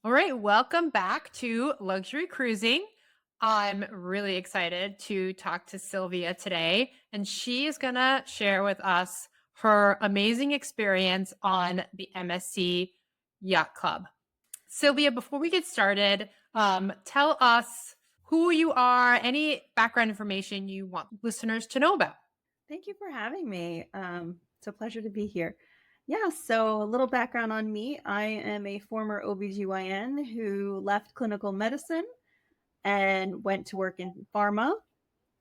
All right, welcome back to Luxury Cruising. I'm really excited to talk to Sylvia today, and she is going to share with us her amazing experience on the MSC Yacht Club. Sylvia, before we get started, tell us who you are, any background information you want listeners to know about. Thank you for having me. It's a pleasure to be here. Yeah, so a little background on me. I am a former OBGYN who left clinical medicine and went to work in pharma.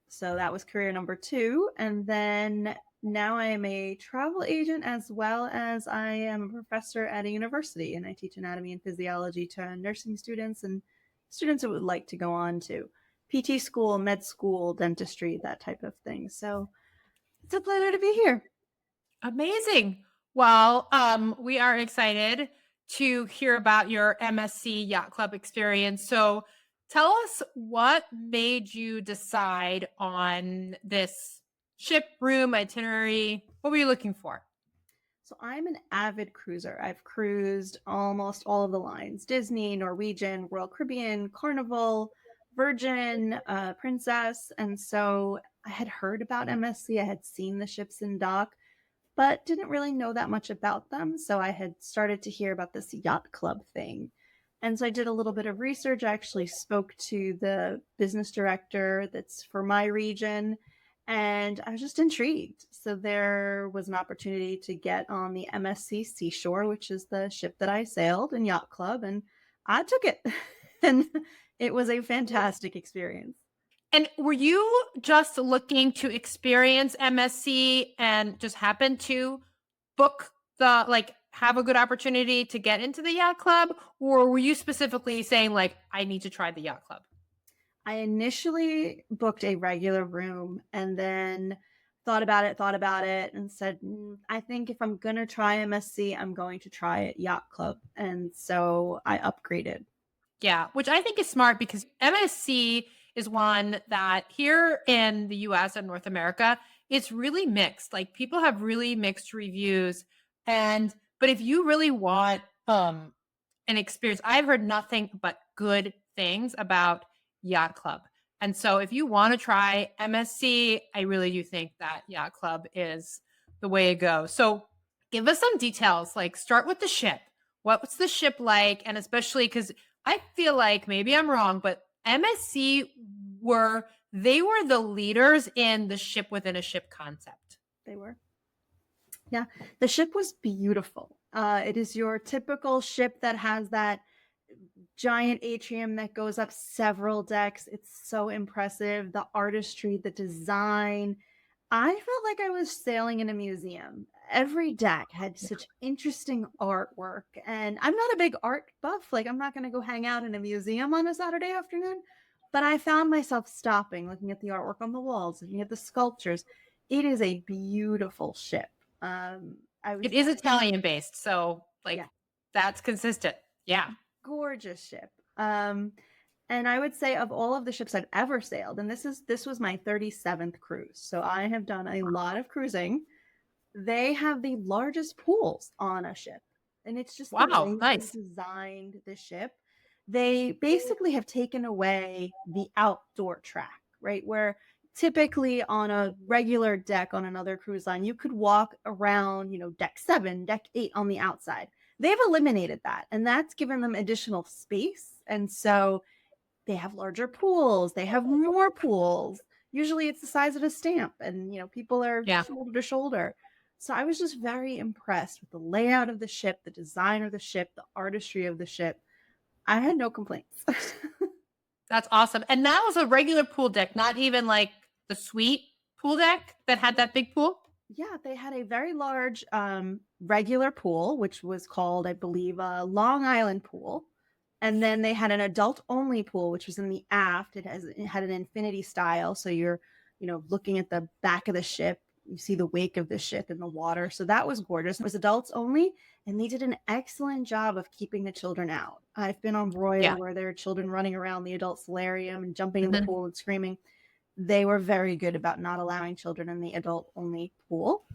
So that was career number two. And then now I am a travel agent as well as I am a professor at a university and I teach anatomy and physiology to nursing students and students that would like to go on to PT school, med school, dentistry, that type of thing. So it's a pleasure to be here. Amazing. Well, we are excited to hear about your MSC Yacht Club experience. So tell us what made you decide on this ship, room, itinerary. What were you looking for? So I'm an avid cruiser. I've cruised almost all of the lines: Disney, Norwegian, Royal Caribbean, Carnival, Virgin, Princess. And so I had heard about MSC. I had seen the ships in dock, but didn't really know that much about them. So I had started to hear about this yacht club thing. And so I did a little bit of research. I actually spoke to the business director that's for my region, and I was just intrigued. So there was an opportunity to get on the MSC Seashore, which is the ship that I sailed in Yacht Club, and I took it. And it was a fantastic experience. And were you just looking to experience MSC and just happen to book have a good opportunity to get into the yacht club? Or were you specifically saying, like, I need to try the yacht club? I initially booked a regular room and then thought about it, and said, I think if I'm going to try MSC, I'm going to try it Yacht Club. And so I upgraded. Yeah, which I think is smart because MSC is one that here in the US and North America, it's really mixed. Like people have really mixed reviews. But if you really want an experience, I've heard nothing but good things about Yacht Club. And so if you want to try MSC, I really do think that Yacht Club is the way to go. So give us some details, like start with the ship. What's the ship like? And especially because I feel like maybe I'm wrong, but MSC they were the leaders in the ship within a ship concept. They were. Yeah, the ship was beautiful. It is your typical ship that has that giant atrium that goes up several decks. It's so impressive. The artistry, the design. I felt like I was sailing in a museum. Every deck had such interesting artwork, and I'm not a big art buff. Like, I'm not going to go hang out in a museum on a Saturday afternoon, but I found myself stopping, looking at the artwork on the walls, looking at the sculptures. It is a beautiful ship. I It was is Italian based, so like Yeah, that's consistent. Yeah. gorgeous ship. And I would say of all of the ships I've ever sailed, and this was my 37th cruise, so I have done a lot of cruising. They have the largest pools on a ship, and it's just the Wow, way they nice. designed the ship. They basically have taken away the outdoor track, right? Where typically on a regular deck on another cruise line, you could walk around, deck 7, deck 8 on the outside. They've eliminated that, and that's given them additional space. And so they have larger pools, they have more pools. Usually it's the size of a stamp, and people are Yeah. shoulder to shoulder. So I was just very impressed with the layout of the ship, the design of the ship, the artistry of the ship. I had no complaints. That's awesome. And that was a regular pool deck, not even like the suite pool deck that had that big pool. Yeah, they had a very large regular pool, which was called, I believe, a Long Island pool. And then they had an adult only pool, which was in the aft. It had an infinity style. So you're, looking at the back of the ship. You see the wake of the ship in the water. So that was gorgeous. It was adults only. And they did an excellent job of keeping the children out. I've been on Royal Yeah. where there are children running around the adult solarium and jumping in the Mhm. pool and screaming. They were very good about not allowing children in the adult only pool.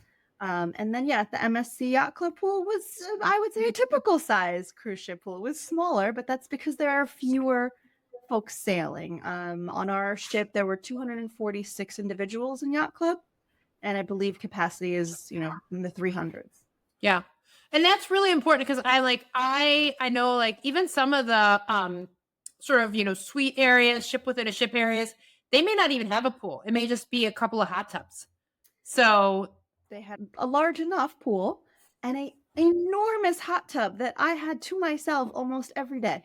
And then, yeah, the MSC Yacht Club pool was, I would say, a typical size cruise ship pool. It was smaller, but that's because there are fewer folks sailing. On our ship, there were 246 individuals in Yacht Club, and I believe capacity is, in the 300s. Yeah. And that's really important because I know like even some of the sort of, suite areas, ship within a ship areas, they may not even have a pool. It may just be a couple of hot tubs. So They had a large enough pool and a enormous hot tub that I had to myself almost every day.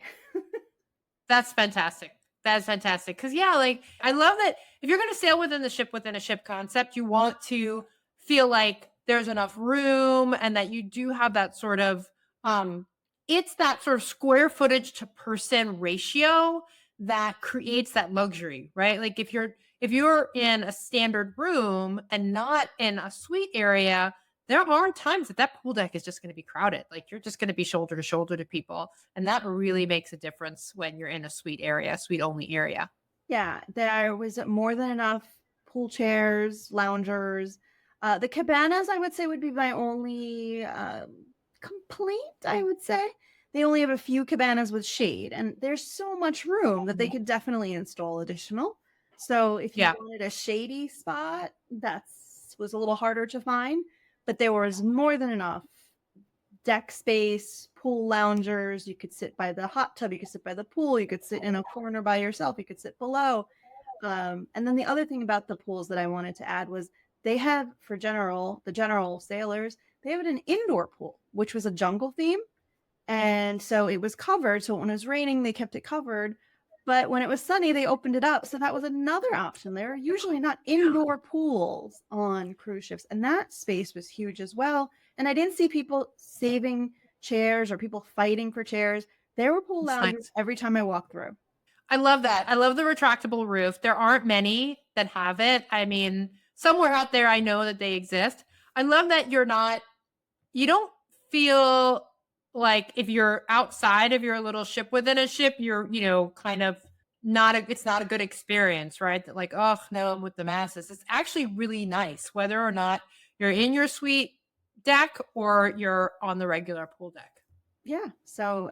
that's fantastic. That's fantastic. Cause yeah, like I love that if you're gonna sail within a ship concept, you want to feel like there's enough room and that you do have that sort of it's that sort of square footage to person ratio that creates that luxury, right? Like if you're in a standard room and not in a suite area, there are times that that pool deck is just going to be crowded. Like you're just going to be shoulder to shoulder to people. And that really makes a difference when you're in a suite area, suite only area. Yeah, there was more than enough pool chairs, loungers. The cabanas, I would say, would be my only complaint, I would say. They only have a few cabanas with shade, and there's so much room that they could definitely install additional. So if you Yeah. wanted a shady spot, that was a little harder to find, but there was more than enough deck space, pool loungers. You could sit by the hot tub. You could sit by the pool. You could sit in a corner by yourself. You could sit below. And then the other thing about the pools that I wanted to add was they have for the general sailors, they have an indoor pool, which was a jungle theme. And so it was covered. So when it was raining, they kept it covered. But when it was sunny, they opened it up. So that was another option. There are usually not indoor pools on cruise ships. And that space was huge as well. And I didn't see people saving chairs or people fighting for chairs. There were pool It's lounges nice. every time I walked through. I love that. I love the retractable roof. There aren't many that have it. I mean, somewhere out there, I know that they exist. I love that you don't feel like if you're outside of your little ship within a ship, you're, kind of it's not a good experience, right? That like, oh no, I'm with the masses. It's actually really nice, whether or not you're in your suite deck or you're on the regular pool deck. Yeah. So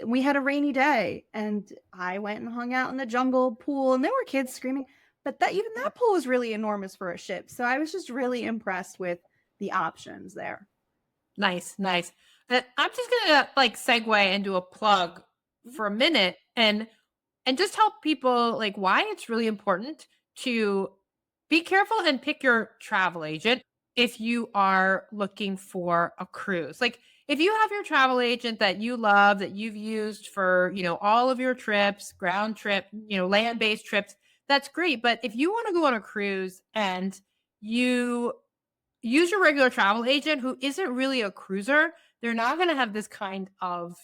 we had a rainy day and I went and hung out in the jungle pool and there were kids screaming, but even that pool was really enormous for a ship. So I was just really impressed with the options there. Nice, nice. I'm just gonna like segue into a plug for a minute and just help people like why it's really important to be careful and pick your travel agent if you are looking for a cruise. Like if you have your travel agent that you love that you've used for, all of your trips, ground trip, land-based trips, that's great. But if you want to go on a cruise and you use your regular travel agent who isn't really a cruiser, they're not going to have this kind of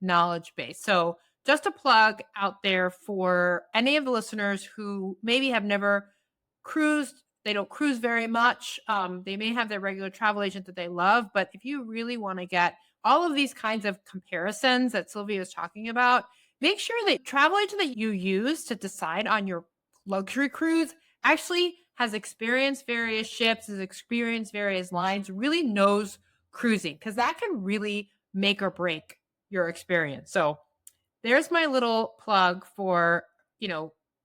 knowledge base. So just a plug out there for any of the listeners who maybe have never cruised. They don't cruise very much. They may have their regular travel agent that they love, but if you really want to get all of these kinds of comparisons that Sylvia is talking about, make sure that travel agent that you use to decide on your luxury cruise actually has experienced various ships, has experienced various lines, really knows cruising because that can really make or break your experience. So there's my little plug for,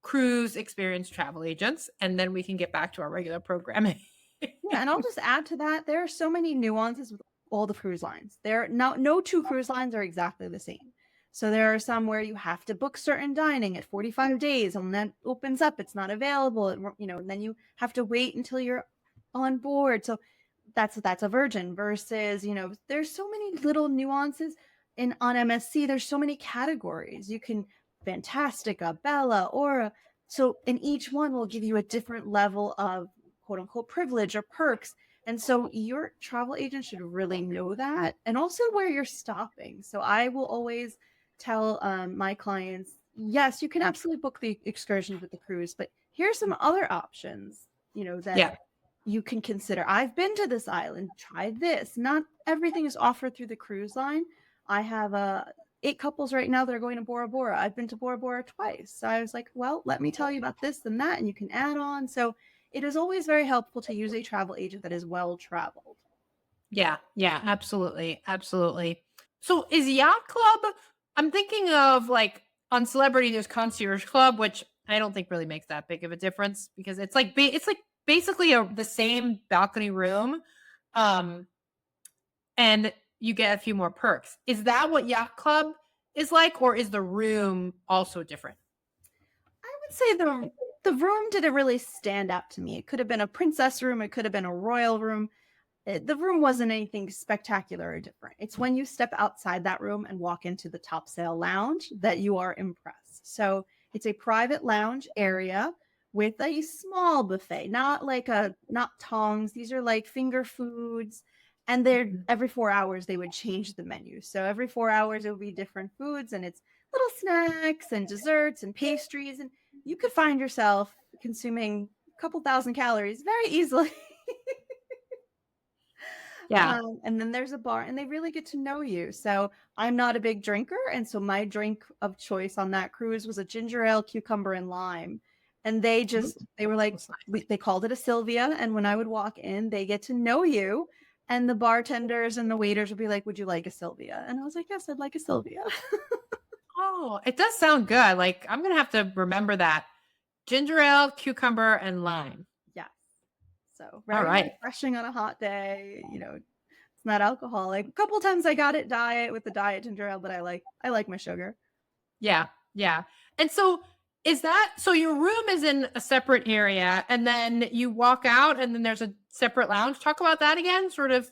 cruise experience travel agents, and then we can get back to our regular programming. Yeah, and I'll just add to that, there are so many nuances with all the cruise lines. No two cruise lines are exactly the same. So there are some where you have to book certain dining at 45 days and that opens up, it's not available, and then you have to wait until you're on board. So that's a Virgin versus, there's so many little nuances on MSC. There's so many categories. You can Fantastica, Bella, Aura. So, and each one will give you a different level of quote unquote privilege or perks. And so your travel agent should really know that and also where you're stopping. So I will always tell my clients, yes, you can absolutely book the excursion with the cruise, but here's some other options, that Yeah. you can consider. I've been to this island, try this. Not everything is offered through the cruise line. I have 8 couples right now that are going to Bora Bora. I've been to Bora Bora twice. So I was like, well, let me tell you about this and that, and you can add on. So it is always very helpful to use a travel agent that is well traveled. Yeah, yeah, absolutely, absolutely. So is Yacht Club? I'm thinking of like on Celebrity, there's Concierge Club, which I don't think really makes that big of a difference because it's like it's like basically the same balcony room, um, and you get a few more perks. Is that what Yacht Club is like, or is the room also different? I would say the room didn't really stand out to me. It could have been a princess room, it could have been a royal room. The room wasn't anything spectacular or different. It's when you step outside that room and walk into the top sail lounge that you are impressed. So it's a private lounge area with a small buffet, not tongs. These are like finger foods. And they're every 4 hours they would change the menu. So every 4 hours it would be different foods, and it's little snacks and desserts and pastries. And you could find yourself consuming a couple thousand calories very easily. Yeah. And then there's a bar, and they really get to know you. So I'm not a big drinker, and so my drink of choice on that cruise was a ginger ale, cucumber, and lime. And they were like, That's nice. they called it a Sylvia. And when I would walk in, they get to know you. And the bartenders and the waiters would be like, "Would you like a Sylvia?" And I was like, "Yes, I'd like a Sylvia." Oh, it does sound good. Like I'm gonna have to remember that. Ginger ale, cucumber, and lime. Yes. So All very right. refreshing on a hot day. It's not alcoholic. A couple times I got it diet with the diet ginger ale, but I like my sugar. Yeah, yeah. And so is that so your room is in a separate area and then you walk out and then there's a separate lounge? Talk about that again. Sort of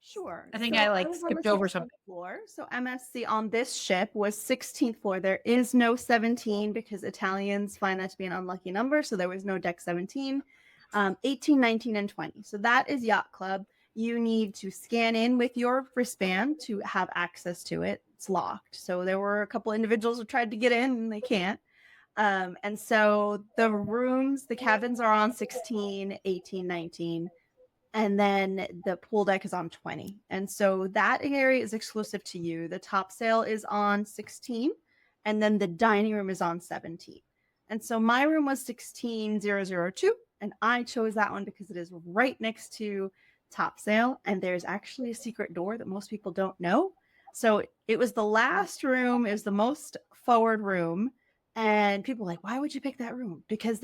Sure. I think So I I like was on the skipped over 16th something. floor. So MSC on this ship was 16th floor. There is no 17 because Italians find that to be an unlucky number. So there was no deck 17, 18, 19, and 20. So that is Yacht Club. You need to scan in with your wristband to have access to it. It's locked. So there were a couple individuals who tried to get in and they can't. And so the cabins are on 16, 18, 19, and then the pool deck is on 20. And so that area is exclusive to you. The top sail is on 16, and then the dining room is on 17. And so my room was 16002, and I chose that one because it is right next to top sail, and there's actually a secret door that most people don't know. So it was the last room, it was the most forward room. And people were like, why would you pick that room? Because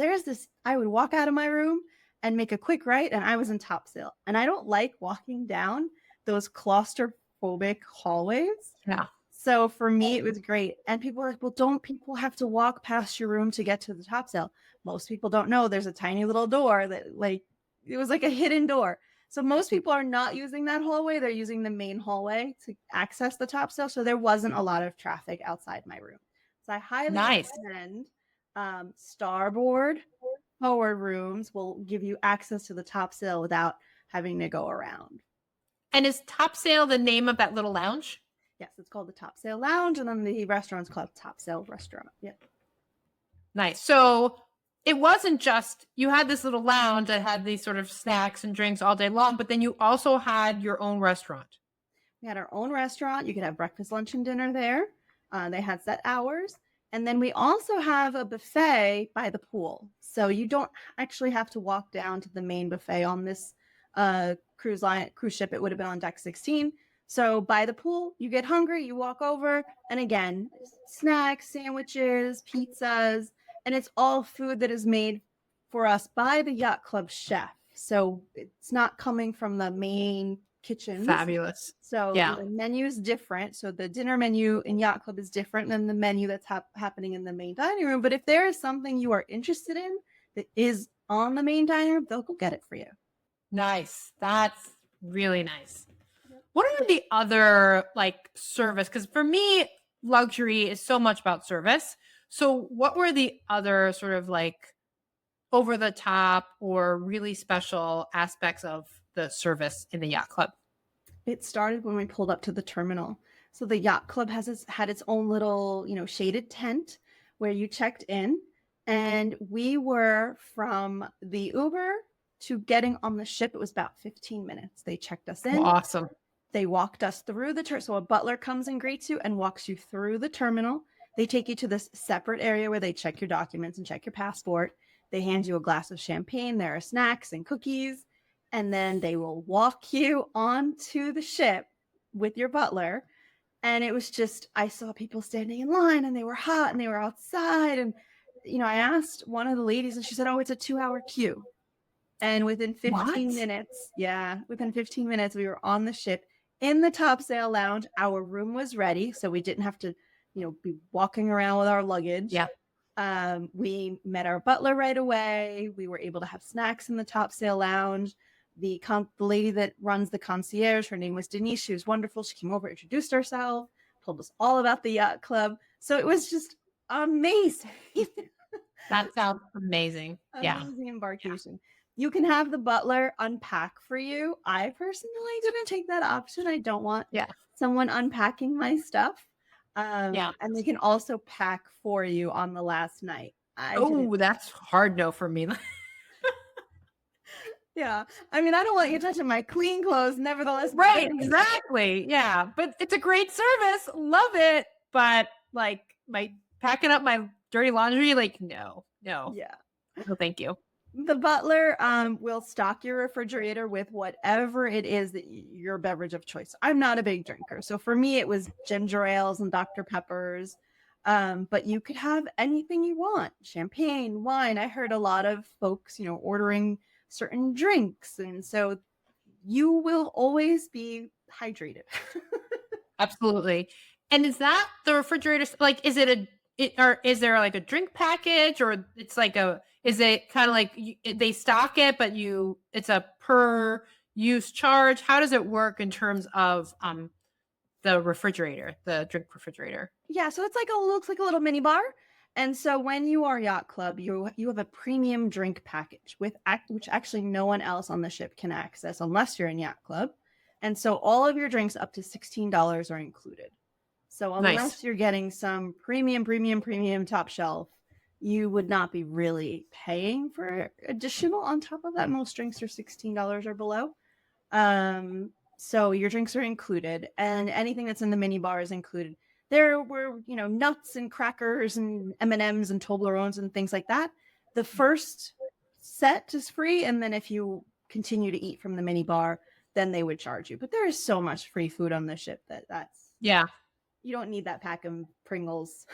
I would walk out of my room and make a quick right, and I was in topsail. And I don't like walking down those claustrophobic hallways. Yeah. So for me, it was great. And people are like, well, don't people have to walk past your room to get to the topsail? Most people don't know there's a tiny little door that it was like a hidden door. So most people are not using that hallway. They're using the main hallway to access the topsail. So there wasn't a lot of traffic outside my room. So I highly Nice. recommend starboard forward rooms will give you access to the top sail without having to go around. And is Top Sail the name of that little lounge? Yes, it's called the Top Sail Lounge, and then the restaurant's called Top Sail Restaurant. Yep. Nice. So it wasn't just you had this little lounge that had these sort of snacks and drinks all day long, but then you also had your own restaurant. We had our own restaurant. You could have breakfast, lunch, and dinner there. They had set hours. And then we also have a buffet by the pool. So you don't actually have to walk down to the main buffet on this cruise ship. It would have been on deck 16. So by the pool, you get hungry, you walk over, and again, snacks, sandwiches, pizzas, and it's all food that is made for us by the Yacht Club chef. So it's not coming from the main kitchens. Fabulous. So yeah. The menu is different. So the dinner menu in Yacht Club is different than the menu that's happening in the main dining room. But if there is something you are interested in that is on the main dining room, they'll go get it for you. Nice. That's really nice. What are the other service? Because for me, luxury is so much about service. So what were the other sort of over the top or really special aspects of the service in the Yacht Club? It started when we pulled up to the terminal. So the Yacht Club had its own little, shaded tent where you checked in, and we were from the Uber to getting on the ship. It was about 15 minutes. They checked us in. Oh, awesome. They walked us through so a butler comes and greets you and walks you through the terminal. They take you to this separate area where they check your documents and check your passport. They hand you a glass of champagne. There are snacks and cookies. And then they will walk you onto the ship with your butler. And it was just, I saw people standing in line and they were hot and they were outside. And, I asked one of the ladies and she said, oh, it's a 2-hour queue. And within 15 What? minutes, within 15 minutes, we were on the ship in the topsail lounge. Our room was ready. So we didn't have to, be walking around with our luggage. Yeah. We met our butler right away. We were able to have snacks in the topsail lounge. The lady that runs the concierge, her name was Denise. She was wonderful. She came over, introduced herself, told us all about the yacht club. So it was just amazing. That sounds amazing. Yeah. Amazing embarkation. You can have the butler unpack for you. I personally didn't take that option. I don't want someone unpacking my stuff. Yeah. And they can also pack for you on the last night. Oh, that's hard no for me. Yeah. I mean, I don't want you touching my clean clothes, nevertheless. Right, exactly. Yeah. But it's a great service. Love it. But like my packing up my dirty laundry, like, no. Yeah. No, thank you. The butler will stock your refrigerator with whatever it is that your beverage of choice. I'm not a big drinker. So for me, it was ginger ales and Dr. Peppers. But you could have anything you want. Champagne, wine. I heard a lot of folks, ordering certain drinks. And so you will always be hydrated. Absolutely. And is that the refrigerator? Like, is it or is there like a drink package, or it's like is it kind of like they stock it, but it's a per use charge? How does it work in terms of the refrigerator, the drink refrigerator? Yeah, so it's looks like a little mini bar. And so when you are Yacht Club, you have a premium drink package which actually no one else on the ship can access unless you're in Yacht Club. And so all of your drinks up to $16 are included. So unless you're getting some premium top shelf, you would not be really paying for additional on top of that. Most drinks are $16 or below. So your drinks are included, and anything that's in the mini bar is included. There were, nuts and crackers and M&Ms and Toblerones and things like that. The first set is free, and then if you continue to eat from the mini bar, then they would charge you. But there is so much free food on the ship that's you don't need that pack of Pringles.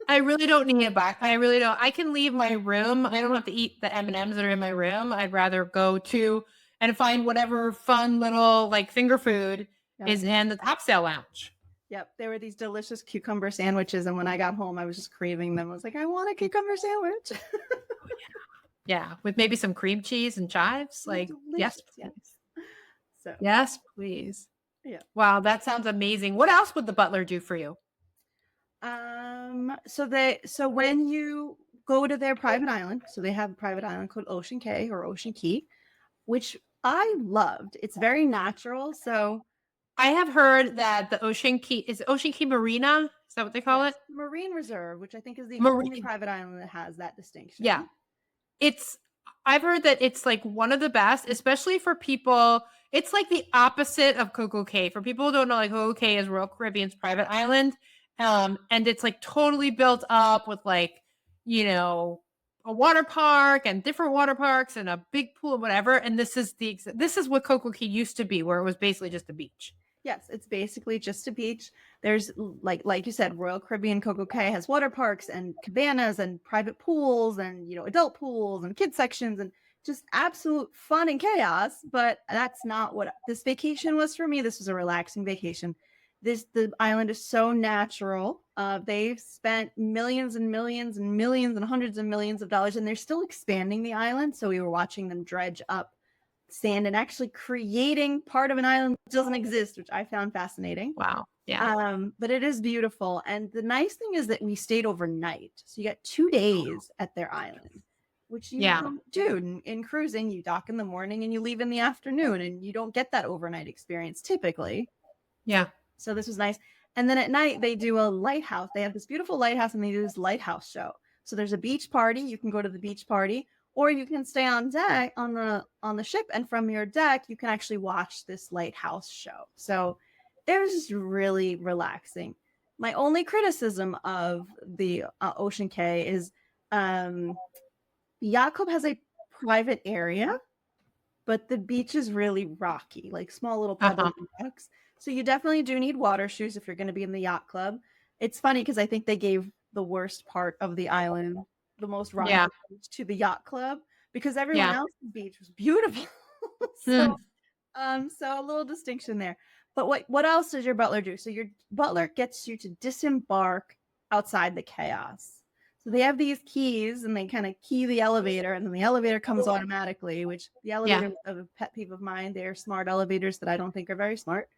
I really don't need it back. I really don't. I can leave my room. I don't have to eat the M&Ms that are in my room. I'd rather go to and find whatever fun little like finger food is in the topsail lounge. Yep. There were these delicious cucumber sandwiches. And when I got home, I was just craving them. I was like, I want a cucumber sandwich. Yeah. With maybe some cream cheese and chives. Like, delicious. Yes. So yes, please. Yeah. Wow. That sounds amazing. What else would the butler do for you? So when you go to their private island, so they have a private island called Ocean Cay or Ocean Key, which I loved. It's very natural. So I have heard that the Ocean Key is Ocean Key Marina. Is that what they call it? Marine Reserve, which I think is the only private island that has that distinction. Yeah. I've heard that it's like one of the best, especially for people. It's like the opposite of Coco Cay. For people who don't know, like Coco Cay is Royal Caribbean's private island. And it's like totally built up with like, a water park and different water parks and a big pool and whatever. And this is what Coco Cay used to be, where it was basically just a beach. Yes, it's basically just a beach. There's like you said, Royal Caribbean Coco Cay has water parks and cabanas and private pools and adult pools and kids sections and just absolute fun and chaos. But that's not what this vacation was for me. This was a relaxing vacation. The island is so natural. They've spent millions and millions and millions and hundreds of millions of dollars, and they're still expanding the island. So we were watching them dredge up sand and actually creating part of an island that doesn't exist, which I found fascinating. Wow. Yeah. But it is beautiful. And the nice thing is that we stayed overnight. So you got 2 days at their island, which you don't do in cruising. You dock in the morning and you leave in the afternoon, and you don't get that overnight experience typically. Yeah. So this was nice. And then at night they do a lighthouse. They have this beautiful lighthouse and they do this lighthouse show. So there's a beach party. You can go to the beach party, or you can stay on deck on the ship, and from your deck you can actually watch this lighthouse show. So it was just really relaxing. My only criticism of the Ocean Cay is The yacht club has a private area, but the beach is really rocky, like small little Uh-huh. pebbles and rocks. So you definitely do need water shoes if you're going to be in the yacht club. It's funny because I think they gave the worst part of the island, the most rocky Yeah. beach, to the yacht club because everyone Yeah. else's beach was beautiful. Hmm. So a little distinction there. But what else does your butler do? So your butler gets you to disembark outside the chaos. So they have these keys and they kind of key the elevator and then the elevator comes automatically, which the Yeah. elevator of a pet peeve of mine. They're smart elevators that I don't think are very smart.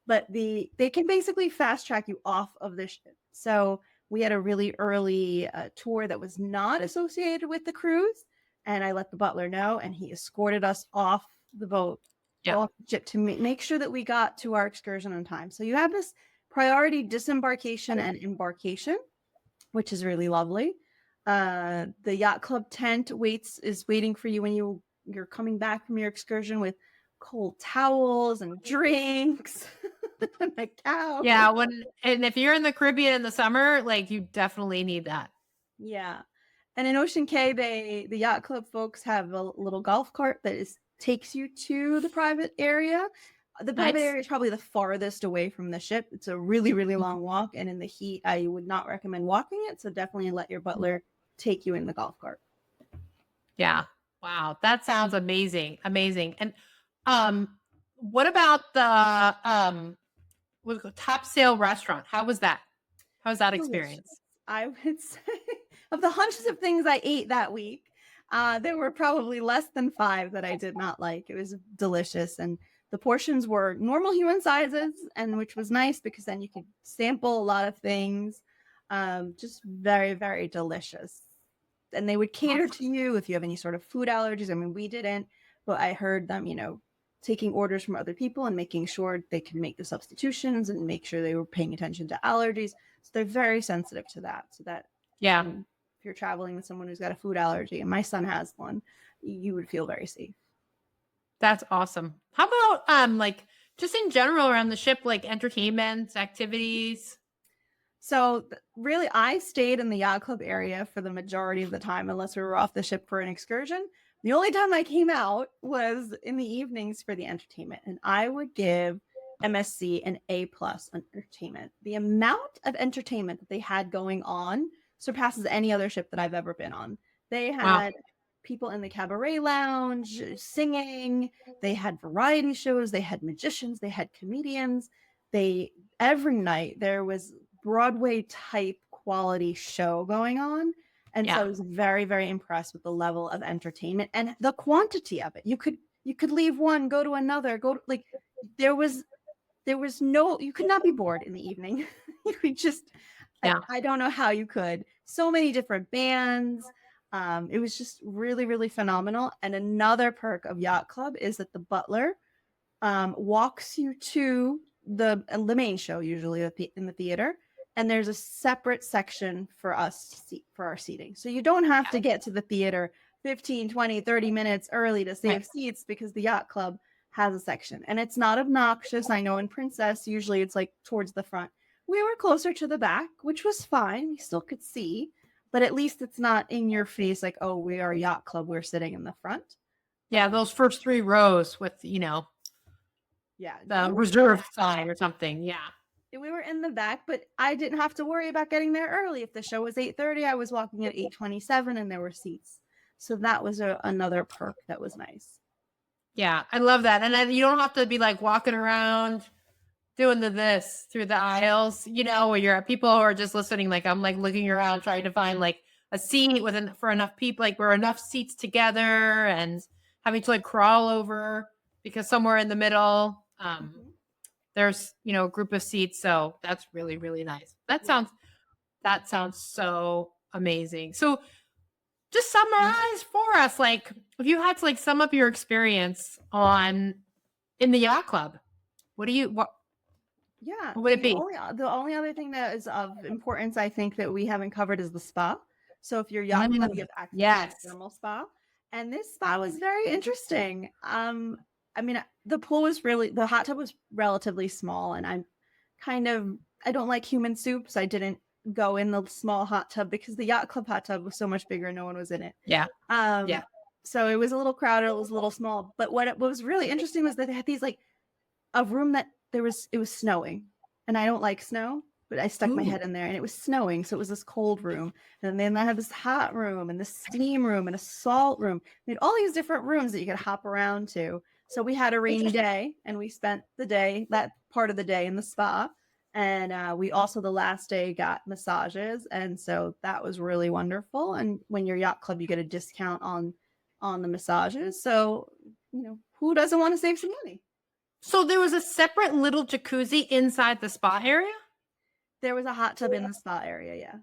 But they can basically fast track you off of the ship. So we had a really early tour that was not associated with the cruise, and I let the butler know, and he escorted us off the boat, Yeah. off the ship to make sure that we got to our excursion on time. So you have this priority disembarkation and embarkation, which is really lovely. The yacht club tent is waiting for you when you're coming back from your excursion with cold towels and drinks and a couch. Yeah. And if you're in the Caribbean in the summer, like you definitely need that. Yeah. And in Ocean Cay, the yacht club folks have a little golf cart that takes you to the private area. The private Nice. area is probably the farthest away from the ship. It's a really, really long walk, and in the heat, I would not recommend walking it. So definitely let your butler take you in the golf cart. Yeah. Wow. That sounds amazing. Amazing. And um what about the what was it called? Top Sail restaurant? How was that? How was that Delicious. experience? I would say of the hundreds of things I ate that week, there were probably less than 5 that I did not like. It was delicious, and the portions were normal human sizes, and which was nice because then you could sample a lot of things. Just very, very delicious. And they would cater to you if you have any sort of food allergies. I mean, we didn't, but I heard them, taking orders from other people and making sure they could make the substitutions and make sure they were paying attention to allergies. So they're very sensitive to that. So that Yeah. if you're traveling with someone who's got a food allergy, and my son has one, you would feel very safe. That's awesome. How about like just in general around the ship, like entertainment, activities? So really, I stayed in the yacht club area for the majority of the time, unless we were off the ship for an excursion. The only time I came out was in the evenings for the entertainment, and I would give MSC an A+ on entertainment. The amount of entertainment that they had going on surpasses any other ship that I've ever been on. They Wow. had people in the cabaret lounge singing. They had variety shows. They had magicians. They had comedians. Every night there was Broadway type quality show going on. And so I was very, very impressed with the level of entertainment and the quantity of it. You could leave one, go to another, like there was no, you could not be bored in the evening. You could just, I don't know how you could. So many different bands. It was just really, really phenomenal. And another perk of Yacht Club is that the butler walks you to the main show, usually in the theater, and there's a separate section for us for our seating. So you don't have to get to the theater 15, 20, 30 minutes early to save seats because the Yacht Club has a section. And it's not obnoxious. I know in Princess, usually it's like towards the front. We were closer to the back, which was fine. We still could see, but at least it's not in your face like, oh, we are Yacht Club. We're sitting in the front. Yeah, those first 3 rows with, the reserved sign or something. Yeah. We were in the back, but I didn't have to worry about getting there early. If the show was 8:30, I was walking at 8:27 and there were seats. So that was another perk that was nice. Yeah, I love that. And then you don't have to be like walking around doing this through the aisles, where you're at people who are just listening. Like I'm like looking around trying to find like a seat for enough people, like we're enough seats together and having to like crawl over because somewhere in the middle, there's, a group of seats. So that's really, really nice. That sounds so amazing. So just summarize for us, like if you had to like sum up your experience in the yacht club, what would it be? The only other thing that is of importance, I think, that we haven't covered is the spa. So if you're yacht club, you have access to the thermal spa. And this spa was very interesting. I mean, the hot tub was relatively small, and I don't like human soup, so I didn't go in the small hot tub because the yacht club hot tub was so much bigger and no one was in it. Yeah. Um, Yeah. so it was a little crowded, it was a little small. But what was really interesting was that they had these like a room that it was snowing, and I don't like snow, but I stuck my Ooh. head in there and it was snowing, so it was this cold room. And then I had this hot room and this steam room and a salt room. We had all these different rooms that you could hop around to. So we had a rainy day and we spent the day, that part of the day, in the spa. And we also, the last day, got massages, and so that was really wonderful. And when you're yacht club, you get a discount on the massages. So who doesn't want to save some money? So there was a separate little jacuzzi inside the spa area? There was a hot tub in the spa area, yeah.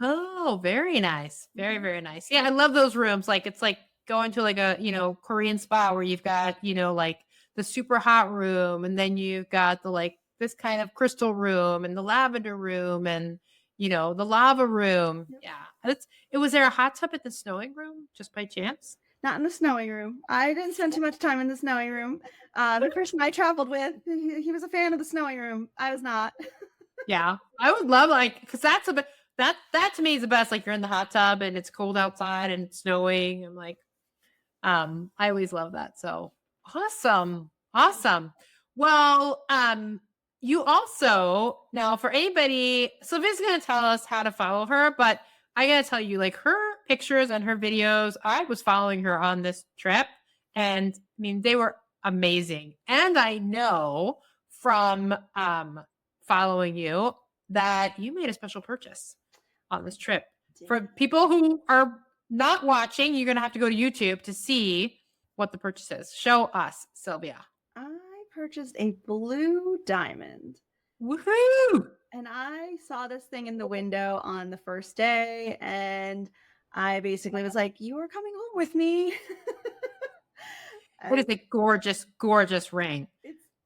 Oh, very nice. Very, very nice. Yeah, I love those rooms. Like, it's like going to like a, Korean spa where you've got, like the super hot room, and then you've got the like this kind of crystal room and the lavender room and, the lava room. Yep. Yeah. Was there a hot tub at the snowing room just by chance? Not in the snowing room. I didn't spend too much time in the snowing room. The person I traveled with, he was a fan of the snowing room. I was not. Yeah. I would love because that's that to me is the best. Like, you're in the hot tub and it's cold outside and it's snowing. I'm like, I always love that. So awesome. Awesome. Well, you also, now for anybody, Sylvia's going to tell us how to follow her, but I got to tell you, like, her pictures and her videos, I was following her on this trip, and I mean, they were amazing. And I know from following you that you made a special purchase on this trip. For people who are not watching, you're going to have to go to YouTube to see what the purchase is. Show us, Sylvia. I purchased a blue diamond. Woohoo! And I saw this thing in the window on the first day, and I basically was like, "You are coming home with me." What is it? Gorgeous, gorgeous ring.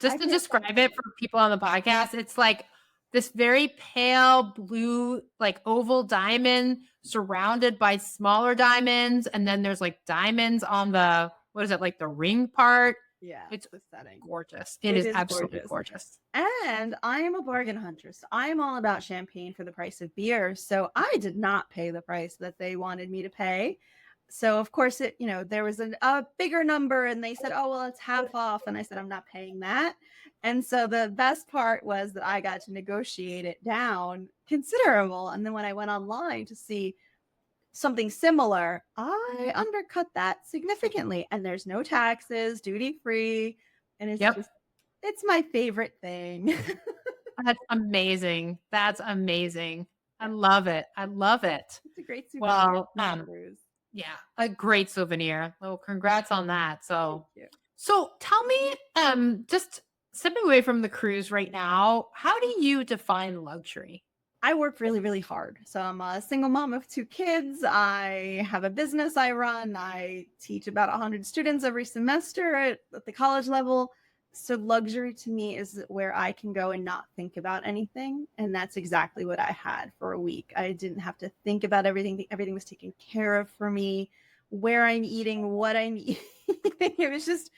Just to describe it for people on the podcast, it's like this very pale blue, like oval diamond surrounded by smaller diamonds. And then there's like diamonds on the, what is it, like the ring part? Yeah, it's the setting. Gorgeous. It is absolutely gorgeous. And I am a bargain hunter. So I am all about champagne for the price of beer. So I did not pay the price that they wanted me to pay. So of course there was a bigger number, and they said, "Oh, well, it's half off." And I said, "I'm not paying that." And so the best part was that I got to negotiate it down considerable. And then when I went online to see something similar, I undercut that significantly. And there's no taxes, duty free. And it's it's my favorite thing. That's amazing. That's amazing. I love it. I love it. It's a great souvenir. Well, yeah, a great souvenir. Well, congrats on that. So tell me, just stepping away from the cruise right now, how do you define luxury? I work really, really hard. So I'm a single mom of 2 kids. I have a business I run. I teach about 100 students every semester at the college level. So luxury to me is where I can go and not think about anything. And that's exactly what I had for a week. I didn't have to think about everything. Everything was taken care of for me, where I'm eating, what I'm eating. It was just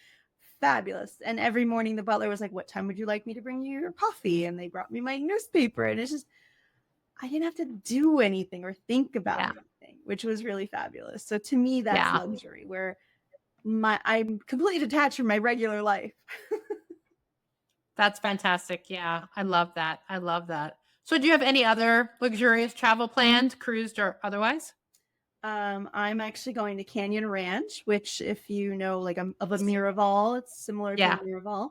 fabulous. And every morning the butler was like, "What time would you like me to bring you your coffee?" And they brought me my newspaper. And it's just, I didn't have to do anything or think about anything, which was really fabulous. So to me, that's luxury, where I'm completely detached from my regular life. That's fantastic. Yeah, I love that. I love that. So do you have any other luxurious travel planned, cruised or otherwise? I'm actually going to Canyon Ranch, which, if you know, like of a Miraval, it's similar to Miraval.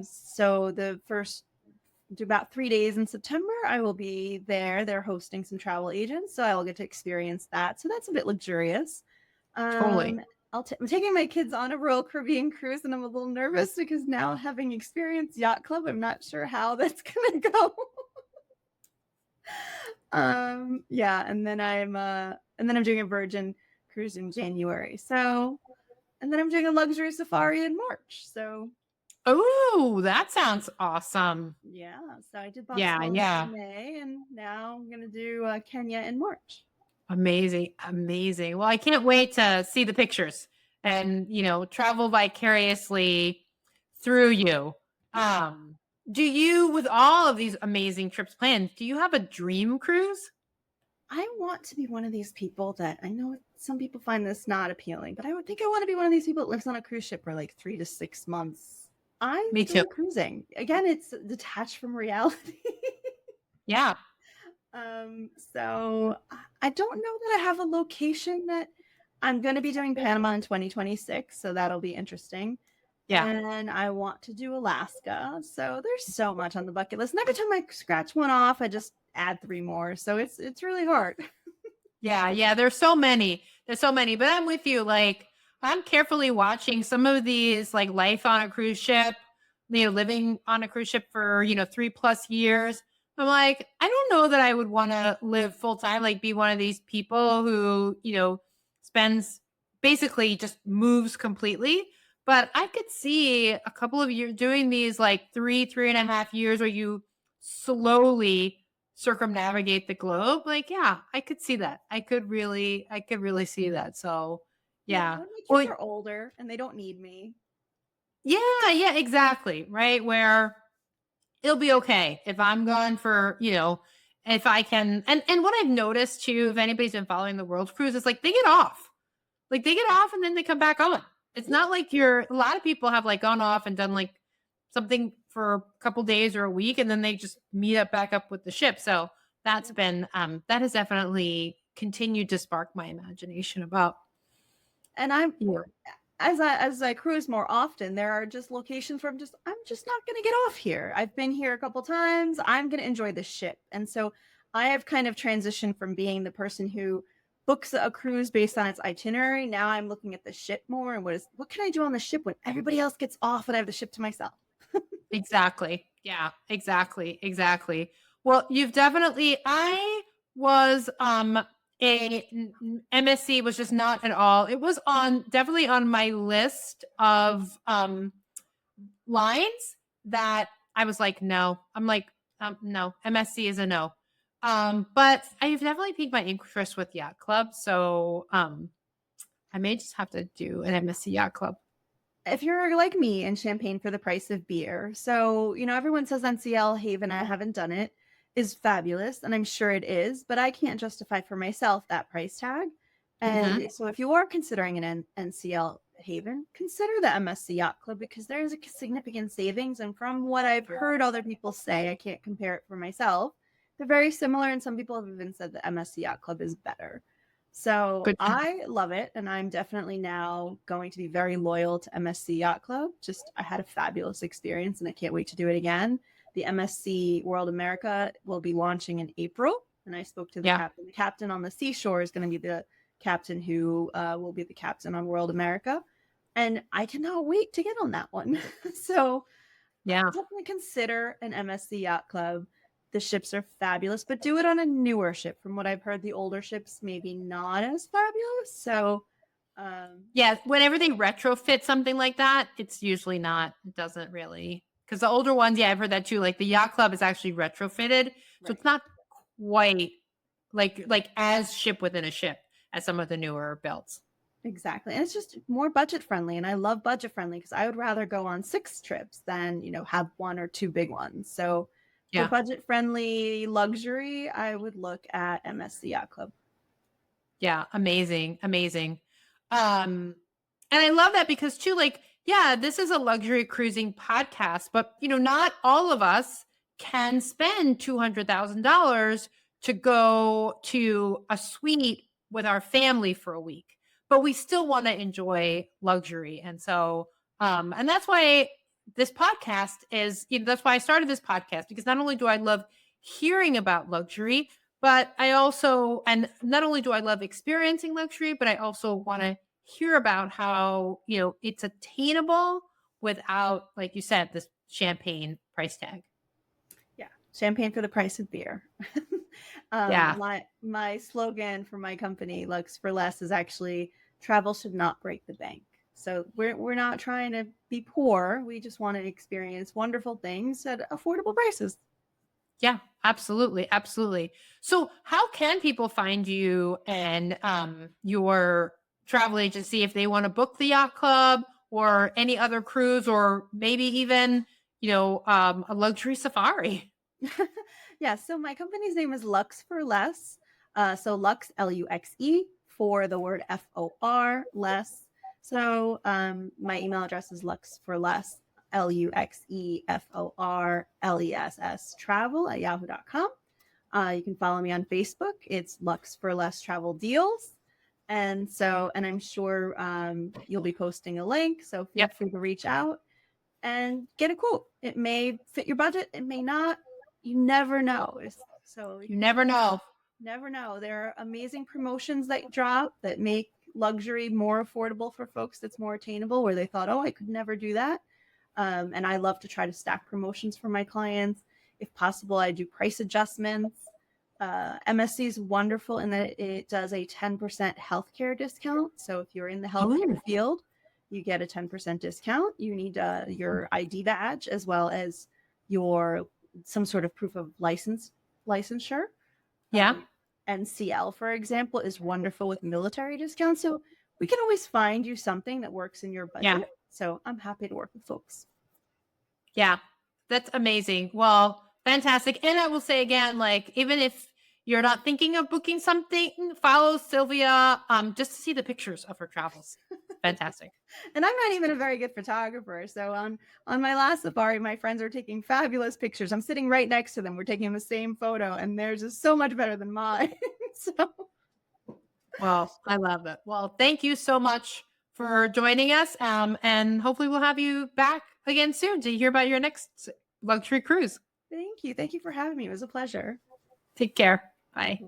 So the first about 3 days in September, I will be there. They're hosting some travel agents, so I will get to experience that. So that's a bit luxurious. Totally. I'm taking my kids on a Royal Caribbean cruise, and I'm a little nervous because now, having experienced Yacht Club, I'm not sure how that's gonna go. And then I'm doing a Virgin cruise in January. So, and then I'm doing a luxury safari in March. So, oh, that sounds awesome. Yeah. So I did Botswana in May, and now I'm gonna do Kenya in March. Amazing. Amazing. Well, I can't wait to see the pictures and, travel vicariously through you. Do you, with all of these amazing trips planned, do you have a dream cruise? I want to be one of these people that I know some people find this not appealing, but I would think I want to be one of these people that lives on a cruise ship for like 3 to 6 months. I Me too. enjoy cruising. Again, it's detached from reality. Yeah. So I don't know that I have a location that I'm going to be doing Panama in 2026, so that'll be interesting. Yeah. And I want to do Alaska. So there's so much on the bucket list. And every time I scratch one off, I just add three more. So it's really hard. Yeah. Yeah. There's so many. There's so many. But I'm with you. Like, I'm carefully watching some of these, like, life on a cruise ship, living on a cruise ship for, 3+ years. I'm like, I don't know that I would want to live full time, like, be one of these people who, spends basically just moves completely. But I could see a couple of years doing these, like, 3.5 years where you slowly circumnavigate the globe. Like, yeah, I could see that. I could really see that. So, Yeah, yeah. when my kids Well, are older and they don't need me. yeah, yeah, exactly. Right. Where it'll be okay if I'm gone for, if I can. And what I've noticed too, if anybody's been following the world cruise, is like they get off. Like they get off and then they come back on. It's Yeah. not like a lot of people have like gone off and done like something for a couple days or a week and then they just meet up back up with the ship. So that has definitely continued to spark my imagination about. And I'm Yeah. as I cruise more often, there are just locations where I'm just not going to get off here. I've been here a couple times. I'm going to enjoy the ship. And so I have kind of transitioned from being the person who books a cruise based on its itinerary. Now I'm looking at the ship more and what can I do on the ship when everybody else gets off and I have the ship to myself. Exactly. Yeah, exactly. Exactly. Well, you've definitely I was MSC was just not at all. It was on definitely on my list of lines that I was like, no. I'm like, no, MSC is a no. But I've definitely piqued my interest with Yacht Club. So I may just have to do an MSC Yacht Club. If you're like me and champagne for the price of beer. So, everyone says NCL Haven, I haven't done it, is fabulous, and I'm sure it is, but I can't justify for myself that price tag. Hmm. And so if you are considering an NCL Haven, consider the MSC Yacht Club because there is a significant savings. And from what I've heard other people say, I can't compare it for myself. They're very similar, and some people have even said the MSC Yacht Club is better. So Good. I love it, and I'm definitely now going to be very loyal to MSC Yacht Club. Just I had a fabulous experience, and I can't wait to do it again. The MSC World America will be launching in April, and I spoke to the Yeah. captain. The captain on the Seashore is going to be the captain who will be the captain on World America, and I cannot wait to get on that one. So Yeah. definitely consider an MSC Yacht Club. The ships are fabulous, but do it on a newer ship. From what I've heard, the older ships maybe not as fabulous. So, Yeah, whenever they retrofit something like that, it's usually not. It doesn't really because the older ones, yeah, I've heard that too. Like the yacht club is actually retrofitted, so right, it's not quite like as ship within a ship as some of the newer builds. exactly, and it's just more budget friendly. And I love budget friendly because I would rather go on 6 trips than have one or two big ones. So, for Yeah, budget friendly luxury, I would look at MSC Yacht Club. yeah, amazing, amazing. And I love that because too, like, yeah, this is a luxury cruising podcast, but not all of us can spend $200,000 to go to a suite with our family for a week, but we still want to enjoy luxury. And so, and that's why this podcast is, that's why I started this podcast because not only do I love hearing about luxury, but and not only do I love experiencing luxury, but I also want to hear about how, it's attainable without, like you said, this champagne price tag. Yeah, champagne for the price of beer. Yeah. My slogan for my company, Lux for Less, is actually travel should not break the bank. So we're not trying to be poor. We just want to experience wonderful things at affordable prices. Yeah, absolutely. Absolutely. So how can people find you and your travel agency if they want to book the yacht club or any other cruise or maybe even, a luxury safari. Yeah, so my company's name is Lux for Less. So Lux, Luxe, for the word FOR, less. So my email address is luxforless, LUXEFORLESS travel@yahoo.com. You can follow me on Facebook. It's Lux for Less Travel Deals. And I'm sure you'll be posting a link. So feel free to reach out and get a quote. It may fit your budget. It may not. You never know. You never know. Never know. There are amazing promotions that drop that make luxury more affordable for folks that's more attainable, where they thought, oh, I could never do that. And I love to try to stack promotions for my clients. If possible, I do price adjustments. MSC is wonderful in that it does a 10% healthcare discount. So if you're in the healthcare field, you get a 10% discount. You need your ID badge as well as some sort of proof of licensure. Yeah. NCL, for example, is wonderful with military discounts. So we can always find you something that works in your budget. Yeah. So I'm happy to work with folks. Yeah, that's amazing. Well, fantastic. And I will say again, like, even if you're not thinking of booking something, follow Sylvia just to see the pictures of her travels. Fantastic. And I'm not even a very good photographer. So on my last safari, my friends are taking fabulous pictures. I'm sitting right next to them. We're taking the same photo, and theirs is so much better than mine. Well, I love it. Well, thank you so much for joining us. And hopefully we'll have you back again soon to hear about your next luxury cruise. Thank you. Thank you for having me. It was a pleasure. Take care. Bye.